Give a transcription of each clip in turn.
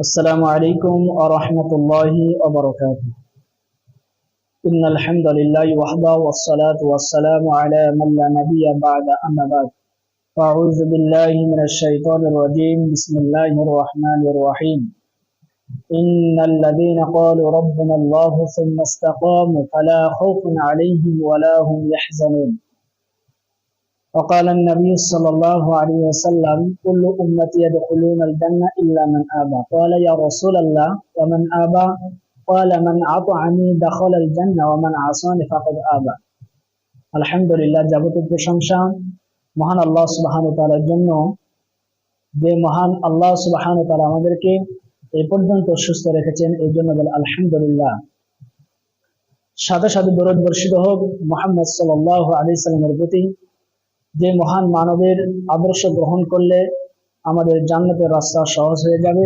السلام عليكم ورحمة الله وبركاته. إن الحمد لله وحده والصلاة والسلام على من لا نبي بعد أما بعد. أعوذ بالله من الشيطان الرجيم. بسم الله الرحمن الرحيم. إن الذين قالوا ربنا الله ثم استقاموا فلا خوف عليهم ولا هم يحزنون. وقال النبي صلى الله عليه وسلم: كل أمتي يدخلون الجنة إلا من أبى. قال: يا رسول الله ومن أبى؟ قال: من أطعني دخل الجنة ومن عصاني فقد أبى. আলহামদুলিল্লাহ, যাবতীয় প্রশংসা মহান আল্লাহ সুবহানাহু ওয়া তাআলার জন্য, যে মহান আল্লাহ সুবহানাহু ওয়া তাআলা আমাদেরকে এই পর্যন্ত সুস্থ রেখেছেন, এই জন্য বলে আলহামদুলিল্লাহ। সাথে সাথে দরুদ বর্ষিত হোক মুহাম্মদ সাল্লাল্লাহু আলাইহি সাল্লামের প্রতি, যে মহান মানবের আদর্শ গ্রহণ করলে আমাদের জান্নাতের রাস্তা সহজ হয়ে যাবে।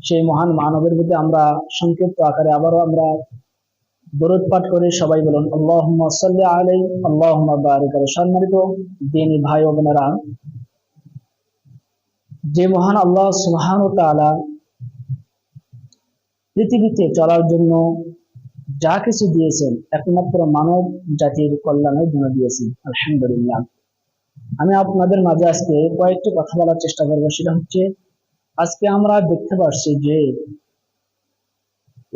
সেই মহান মানবের প্রতি আমরা সংক্ষিপ্ত আকারে আবারও আমরা দরুদ পাঠ করি। সবাই বলুন আল্লাহুম্মা সাল্লি আলাইহি আল্লাহুম্মা বারিক আলাইহি। সম্মানিত দ্বীনী ভাই ও বোনেরা, যে মহান আল্লাহ সুবহানাহু ওয়া তাআলা পৃথিবীতে চলার জন্য যা কিছু দিয়েছেন, একমাত্র মানব জাতির কল্যাণের জন্য দিয়েছেন। আলহামদুলিল্লাহ। আমি আপনাদের মাঝে আজকে কয়েকটি কথা বলার চেষ্টা করবো। সেটা হচ্ছে, আজকে আমরা দেখতে পাচ্ছি যে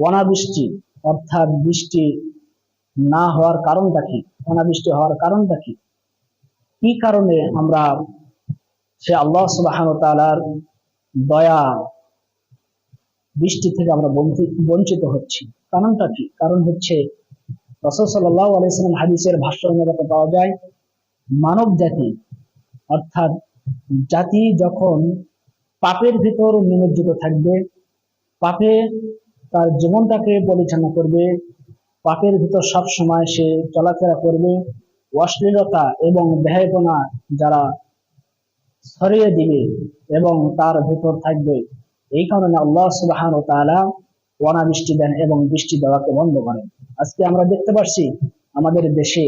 অনাবৃষ্টি, অর্থাৎ বৃষ্টি না হওয়ার কারণটা কি, অনাবৃষ্টি হওয়ার কারণটা কি, কি কারণে আমরা সে আল্লাহ সুবহানাহু ওয়া তাআলার দয়া বৃষ্টি থেকে আমরা বঞ্চিত হচ্ছি। কারণটা কি? কারণ হচ্ছে রাসূল সাল্লাল্লাহু আলাইহি ওয়াসাল্লাম হাদিসের ভাষ্যের মধ্যে পাওয়া যায়, মানব জাতি অর্থাৎ জাতি যখন পাপের ভিতর নিমজ্জিত থাকবে, পাপে তার জীবনটাকে পরিচালনা করবে, পাপের ভিতর সব সময় সে চলাফেরা করবে, অশ্লীলতা এবং বেহায়াপনা যারা ছড়িয়ে দিবে এবং তার ভিতর থাকবে, এই কারণে আল্লাহ সুবহানাহু ওয়া তাআলা অনাবৃষ্টি দেন এবং বৃষ্টি দেওয়াকে বন্ধ করেন। আজকে আমরা দেখতে পাচ্ছি আমাদের দেশে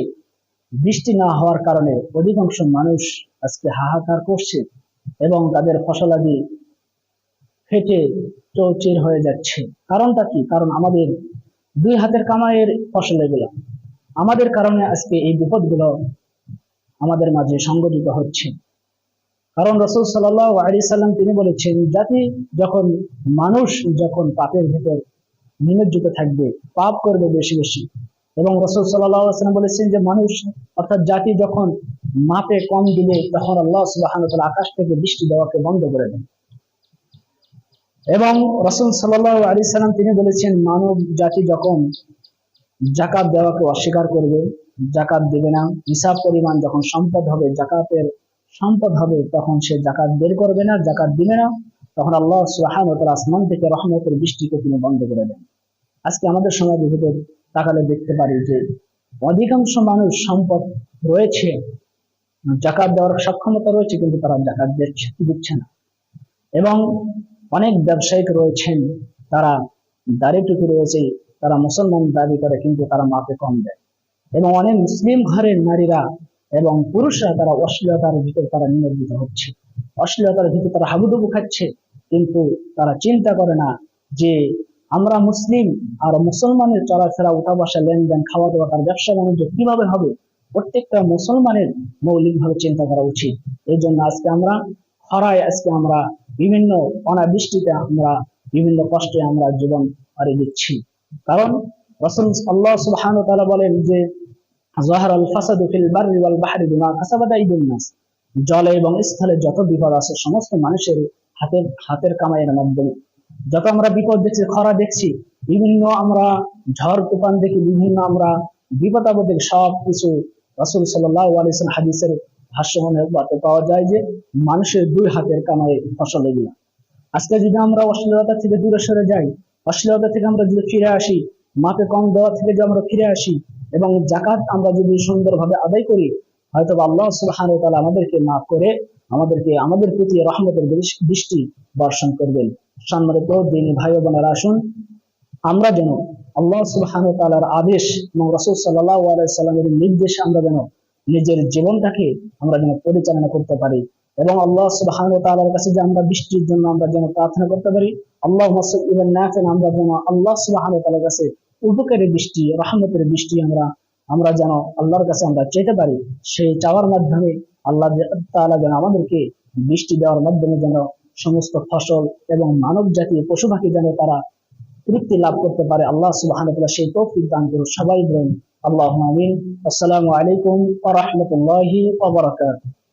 বৃষ্টি না হওয়ার কারণে অধিকাংশ মানুষ আজকে হাহাকার করছে এবং তাদের ফসলাদি ফেটে চৌচির হয়ে যাচ্ছে। কারণটা কি? কারণ আমাদের দুই হাতের কামাইয়ের ফসল এগুলো, আমাদের কারণে আজকে এই বিপদগুলো আমাদের মাঝে সংঘটিত হচ্ছে। কারণ রাসূল সাল্লাল্লাহু আলাইহি সাল্লাম তিনি বলেছেন, জাতি যখন মানুষ যখন পাপের ভিতর নিমজ্জিত থাকবে, পাপ করবে বেশি বেশি, এবং রাসূল সাল্লাল্লাহু আলাইহি সাল্লাম বলেছেন যে মানুষ অর্থাৎ জাতি যখন মাপে কম দিবে, তখন আল্লাহ সুবহানাহু ওয়া তাআলা আকাশ থেকে বৃষ্টি দেওয়াকে বন্ধ করে দেন। এবং রাসূল সাল্লাল্লাহু আলাইহি সাল্লাম তিনি বলেছেন, মানব জাতি যখন যাকাত দেওয়াকে অস্বীকার করবে, যাকাত দিবে না, নিসাব পরিমাণ যখন সম্পদ হবে, যাকাতের সম্পদ হবে, তখন সে যাকাত বের করবে না, যাকাত দিবে না, তখন আল্লাহ সুবহানাহু ওয়া তাআলা আসমান থেকে রহমতের বৃষ্টিকে তিনি বন্ধ করে দেন। আজকে আমাদের সমাজের ভিতর তাকালে দেখতে পারি যে অধিকাংশ মানুষ সম্পদ রয়েছে, যাকাত দেওয়ার সক্ষমতা রয়েছে, কিন্তু তারা যাকাত দিচ্ছে না। এবং অনেক ব্যবসায়িক রয়েছেন, তারা দাড়ি টুপি রয়েছে, তারা মুসলমান দাবি করে, কিন্তু তারা মাপে কম দেয়। এবং অনেক মুসলিম ঘরের নারীরা এবং পুরুষরা তারা অশ্লীলতার ভিতর তারা নিমজ্জিত হচ্ছে, অশ্লীলতার ভিতর তারা হাবুডুবু খাচ্ছে, কিন্তু তারা চিন্তা করে না যে আমরা মুসলিম আর মুসলমানের চলাফেরা, উঠা বসা, লেনদেন, খাওয়া দাওয়া, তার ব্যবসা বাণিজ্য কিভাবে হবে, প্রত্যেকটা মুসলমানের মৌলিকভাবে চিন্তা করা উচিত। এই জন্য আজকে আমরা খরায়, আজকে আমরা বিভিন্ন অনাবৃষ্টিতে আমরা বিভিন্ন কষ্টে আমরা জীবন পাড়ি দিচ্ছি। কারণ রাসূল আল্লাহ সুবহানাহু ওয়া তাআলা বলেন যে যাহারাল ফাসাদু ফিল বাররি ওয়াল বাহরি বিমা কাসাবাত আইদিন নাস, জলে এবং স্থলে যত বিপদ আছে সমস্ত মানুষের হাতের কামাইয়ের মাধ্যমে। যত আমরা বিপদ দেখছি, খরা দেখছি, বিভিন্ন আমরা ঝড় তুফান দেখি, বিভিন্ন আমরা বিপদ আপদ দেখি, সব কিছু রাসূল সাল্লাল্লাহু আলাইহি ওয়াসাল্লাম হাদিসের ভাষ্যে পাওয়া যায় যে মানুষের দুই হাতের কামাই ফসল এগুলা। আজকে যদি আমরা অশ্লীলতা থেকে দূরে সরে যাই, অশ্লীলতা থেকে আমরা যদি ফিরে আসি, মাপে কম দেওয়া থেকে যদি আমরা ফিরে আসি এবং যাকাত আমরা যদি সুন্দরভাবে আদায় করি, হয়তো আল্লাহ সুবহানাহু ওয়া তাআলা আমাদেরকে মাফ করে আমাদের প্রতি রহমতের দৃষ্টি বর্ষণ করবেন। সম্মানিত দ্বীনী ভাই ও বোনেরা, আসুন আমরা যেন আল্লাহ সুবহানাহু ওয়া তাআলার আদেশ এবং রাসূল সাল্লাল্লাহু আলাইহি সাল্লামের নির্দেশে আমরা যেন নিজের জীবনটাকে আমরা যেন পরিচালনা করতে পারি, এবং আল্লাহ সুবহানাহু ওয়া তাআলার কাছে যে আমরা বৃষ্টির জন্য আমরা যেন প্রার্থনা করতে পারি। আল্লাহুম্মা সাল্লিল্লাহু নাফিআন, আমরা যেন আল্লাহ সুবহানাহু ওয়া তাআলার কাছে উপকারী বৃষ্টি, রহমতের বৃষ্টি আমরা যেন আল্লাহর কাছে আমরা চাইতে পারি। সেই চাওয়ার মাধ্যমে আল্লাহ তাআলা যেন আমাদেরকে বৃষ্টি দেওয়ার মাধ্যমে যেন সমস্ত ফসল এবং মানব জাতি পশু পাখি যেন তারা তৃপ্তি লাভ করতে পারে। আল্লাহ সুবহানাহু ওয়া তাআলা সেই তৌফিক দান করুন। সবাই বলেন আল্লাহুম্মা আমিন। আসসালামু আলাইকুম ওয়া রাহমাতুল্লাহি ওয়া বারাকাতুহু।